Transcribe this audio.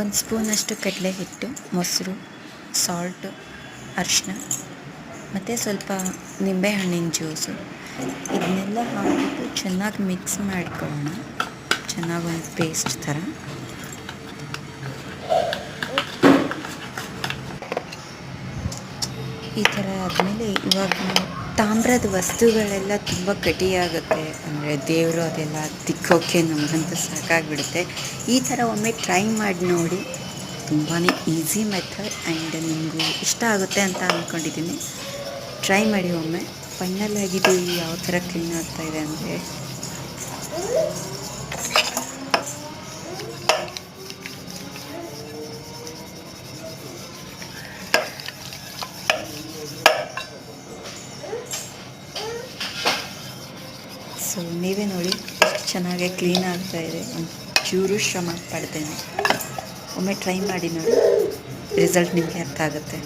1 ಸ್ಪೂನಷ್ಟು ಕಡಲೆ ಹಿಟ್ಟು, ಮೊಸರು, ಸಾಲ್ಟು, ಅರಿಶಿನ ಮತ್ತು ಸ್ವಲ್ಪ ನಿಂಬೆಹಣ್ಣಿನ ಜ್ಯೂಸು ಇದನ್ನೆಲ್ಲ ಹಾಕಿಬಿಟ್ಟು ಚೆನ್ನಾಗಿ ಮಿಕ್ಸ್ ಮಾಡಿಕೊಳ್ಳೋಣ. ಚೆನ್ನಾಗಿ ಒಂದು ಪೇಸ್ಟ್ ಥರ. ಈ ಥರ ಆದಮೇಲೆ ಇವಾಗ ತಾಮ್ರದ ವಸ್ತುಗಳೆಲ್ಲ ತುಂಬ ಗಟ್ಟಿಯಾಗುತ್ತೆ, ಅಂದರೆ ದೇವರು ಅದೆಲ್ಲ ತಿಕ್ಕೋಕ್ಕೆ ನಮಗಂತೂ ಸಾಕಾಗಿಬಿಡುತ್ತೆ. ಈ ಥರ ಒಮ್ಮೆ ಟ್ರೈ ಮಾಡಿ ನೋಡಿ. ತುಂಬಾ ಈಸಿ ಮೆಥಡ್ ಆ್ಯಂಡ್ ನಿಮಗೂ ಇಷ್ಟ ಆಗುತ್ತೆ ಅಂತ ಅಂದ್ಕೊಂಡಿದ್ದೀನಿ. ಟ್ರೈ ಮಾಡಿ ಒಮ್ಮೆ. ಫೈನಲ್ ಆಗಿದೆ ಯಾವ ಥರ ಕ್ಲೀನ್ ಆಗ್ತಾಯಿದೆ ಅಂದರೆ ಸೊ ನೀವೇ ನೋಡಿ ಎಷ್ಟು ಚೆನ್ನಾಗಿ ಕ್ಲೀನ್ ಆಗ್ತಾಯಿದೆ. ಒಂಚೂರು ಶ್ರಮ ಪಡ್ತೇನೆ. ಒಮ್ಮೆ ಟ್ರೈ ಮಾಡಿ ನೋಡಿ, ರಿಸಲ್ಟ್ ನಿಮಗೆ ಅರ್ಥ ಆಗುತ್ತೆ.